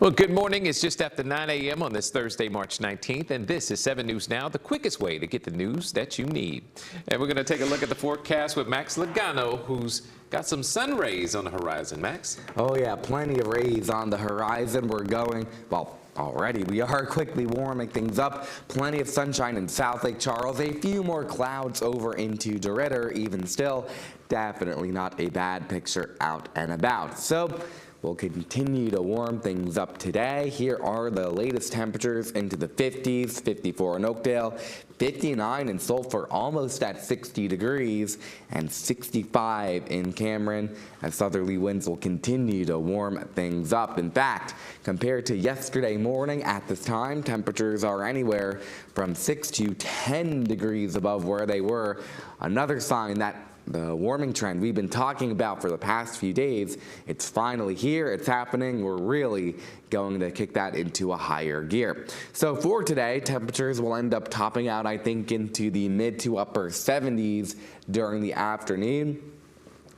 Well, good morning. It's just after 9 a.m. on this Thursday, March 19th, and this is 7 News Now, the quickest way to get the news that you need. And we're going to take a look at the forecast with Max Logano, who's got some sun rays on the horizon. Max? Oh, yeah, plenty of rays on the horizon. We're going, well, already we are quickly warming things up. Plenty of sunshine in South Lake Charles. A few more clouds over into DeRidder. Even still, definitely not a bad picture out and about. So we'll continue to warm things up today. Here are the latest temperatures into the 50s, 54 in Oakdale, 59 in Sulphur, almost at 60 degrees, and 65 in Cameron, as southerly winds will continue to warm things up. In fact, compared to yesterday morning at this time, temperatures are anywhere from 6 to 10 degrees above where they were. Another sign that the warming trend we've been talking about for the past few days, it's finally here, it's happening. We're really going to kick that into a higher gear. So for today, temperatures will end up topping out, I think, into the mid to upper 70s during the afternoon.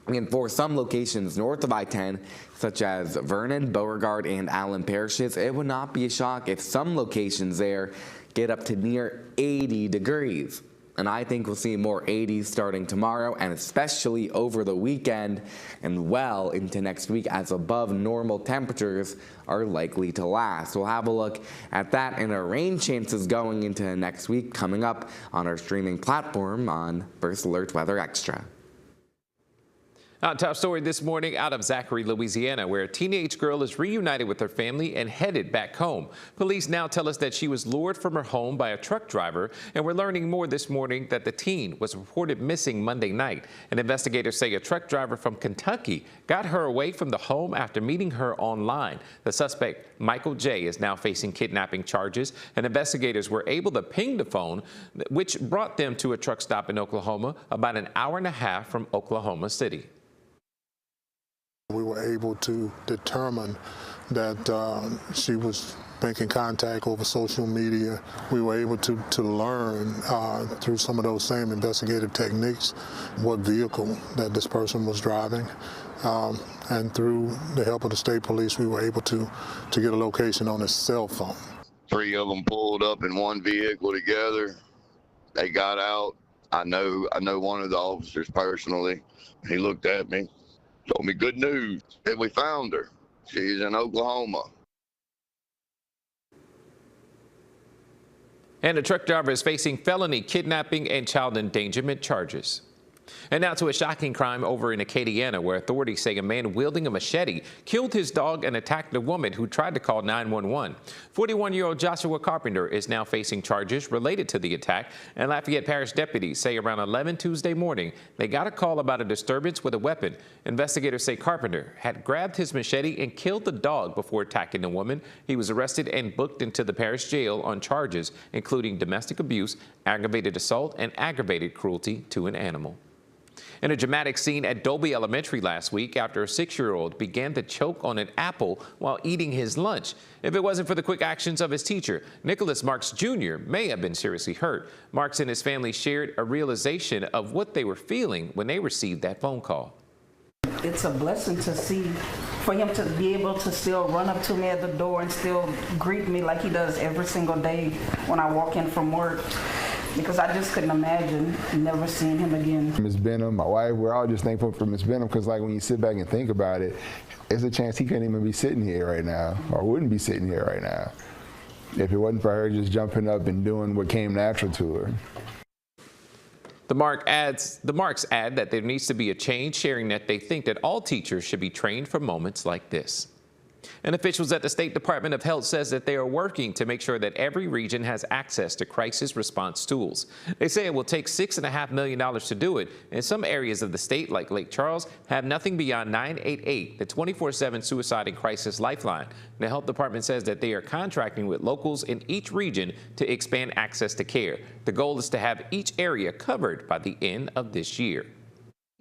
And for some locations north of I-10, such as Vernon, Beauregard, and Allen parishes, it would not be a shock if some locations there get up to near 80 degrees. And I think we'll see more 80s starting tomorrow and especially over the weekend and well into next week, as above normal temperatures are likely to last. We'll have a look at that and our rain chances going into next week coming up on our streaming platform on First Alert Weather Extra. Our top story this morning out of Zachary, Louisiana, where a teenage girl is reunited with her family and headed back home. Police now tell us that she was lured from her home by a truck driver, and we're learning more this morning that the teen was reported missing Monday night. And investigators say a truck driver from Kentucky got her away from the home after meeting her online. The suspect, Michael J., is now facing kidnapping charges, and investigators were able to ping the phone, which brought them to a truck stop in Oklahoma, about an hour and a half from Oklahoma City. We were able to determine that she was making contact over social media. We were able to learn through some of those same investigative techniques what vehicle that this person was driving. And through the help of the state police, we were able to get a location on his cell phone. 3 of them pulled up in one vehicle together. They got out. I know one of the officers personally. He looked at me, told me good news that we found her. She's in Oklahoma. And the truck driver is facing felony kidnapping and child endangerment charges. And now to a shocking crime over in Acadiana, where authorities say a man wielding a machete killed his dog and attacked a woman who tried to call 911. 41-year-old Joshua Carpenter is now facing charges related to the attack, and Lafayette Parish deputies say around 11 Tuesday morning they got a call about a disturbance with a weapon. Investigators say Carpenter had grabbed his machete and killed the dog before attacking the woman. He was arrested and booked into the parish jail on charges including domestic abuse, aggravated assault, and aggravated cruelty to an animal. In a dramatic scene at Dolby Elementary last week after a 6-year-old began to choke on an apple while eating his lunch. If it wasn't for the quick actions of his teacher, Nicholas Marks Jr. may have been seriously hurt. Marks and his family shared a realization of what they were feeling when they received that phone call. It's a blessing to see, for him to be able to still run up to me at the door and still greet me like he does every single day when I walk in from work. Because I just couldn't imagine never seeing him again. Ms. Benham, my wife, we're all just thankful for Ms. Benham because, like, when you sit back and think about it, there's a chance he couldn't even be sitting here right now, or wouldn't be sitting here right now, if it wasn't for her just jumping up and doing what came natural to her. The Marks add that there needs to be a change, sharing that they think that all teachers should be trained for moments like this. And officials at the State Department of Health says that they are working to make sure that every region has access to crisis response tools. They say it will take $6.5 million to do it, and some areas of the state, like Lake Charles, have nothing beyond 988, the 24/7 suicide and crisis lifeline. The Health Department says that they are contracting with locals in each region to expand access to care. The goal is to have each area covered by the end of this year.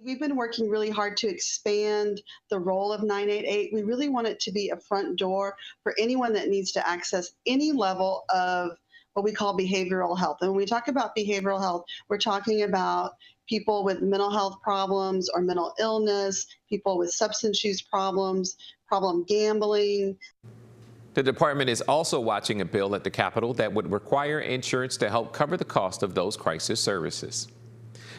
We've been working really hard to expand the role of 988. We really want it to be a front door for anyone that needs to access any level of what we call behavioral health. And when we talk about behavioral health, we're talking about people with mental health problems or mental illness, people with substance use problems, problem gambling. The department is also watching a bill at the Capitol that would require insurance to help cover the cost of those crisis services.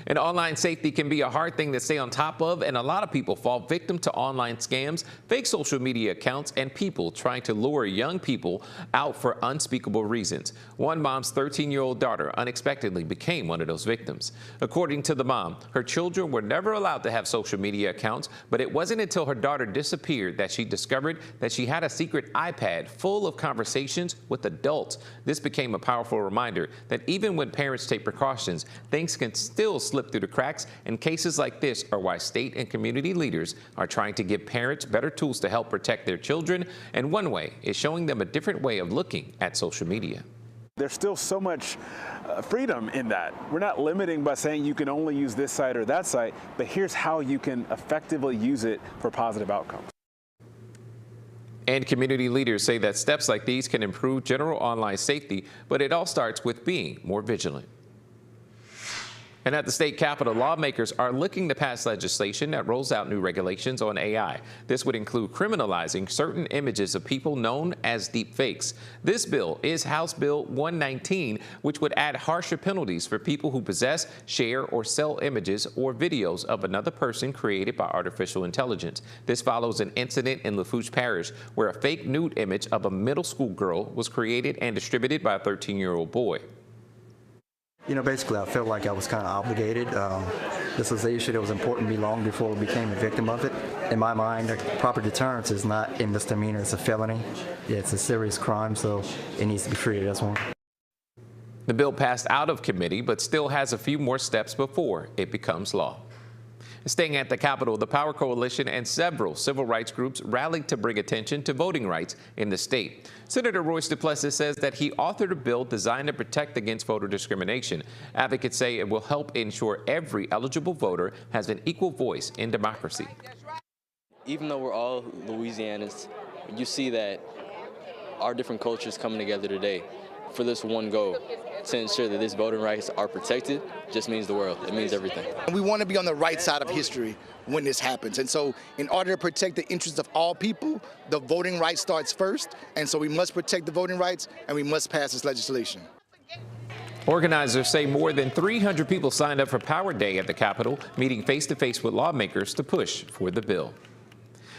And online safety can be a hard thing to stay on top of, and a lot of people fall victim to online scams, fake social media accounts, and people trying to lure young people out for unspeakable reasons. One mom's 13-year-old daughter unexpectedly became one of those victims. According to the mom, her children were never allowed to have social media accounts, but it wasn't until her daughter disappeared that she discovered that she had a secret iPad full of conversations with adults. This became a powerful reminder that even when parents take precautions, things can still slip through the cracks, and cases like this are why state and community leaders are trying to give parents better tools to help protect their children, and one way is showing them a different way of looking at social media. There's still so much freedom in that. We're not limiting by saying you can only use this site or that site, but here's how you can effectively use it for positive outcomes. And community leaders say that steps like these can improve general online safety, but it all starts with being more vigilant. And at the state capitol, lawmakers are looking to pass legislation that rolls out new regulations on AI. This would include criminalizing certain images of people known as deepfakes. This bill is House Bill 119, which would add harsher penalties for people who possess, share, or sell images or videos of another person created by artificial intelligence. This follows an incident in Lafourche Parish where a fake nude image of a middle school girl was created and distributed by a 13-year-old boy. You know, basically, I felt like I was kind of obligated. This was an issue that was important to me long before I became a victim of it. In my mind, proper deterrence is not a misdemeanor, it's a felony. It's a serious crime, so it needs to be treated as one. The bill passed out of committee, but still has a few more steps before it becomes law. Staying at the Capitol, the Power Coalition and several civil rights groups rallied to bring attention to voting rights in the state. Senator Royce Duplessis says that he authored a bill designed to protect against voter discrimination. Advocates say it will help ensure every eligible voter has an equal voice in democracy. Even though we're all Louisianans, you see that our different cultures coming together today for this one goal, to ensure that these voting rights are protected, just means the world. It means everything. And we want to be on the right side of history when this happens. And so in order to protect the interests of all people, the voting right starts first. And so we must protect the voting rights, and we must pass this legislation. Organizers say more than 300 people signed up for Power Day at the Capitol, meeting face-to-face with lawmakers to push for the bill.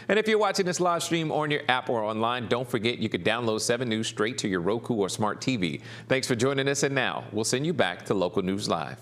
And if you're watching this live stream on your app or online, don't forget you could download 7 News straight to your Roku or smart TV. Thanks for joining us, and now we'll send you back to Local News Live.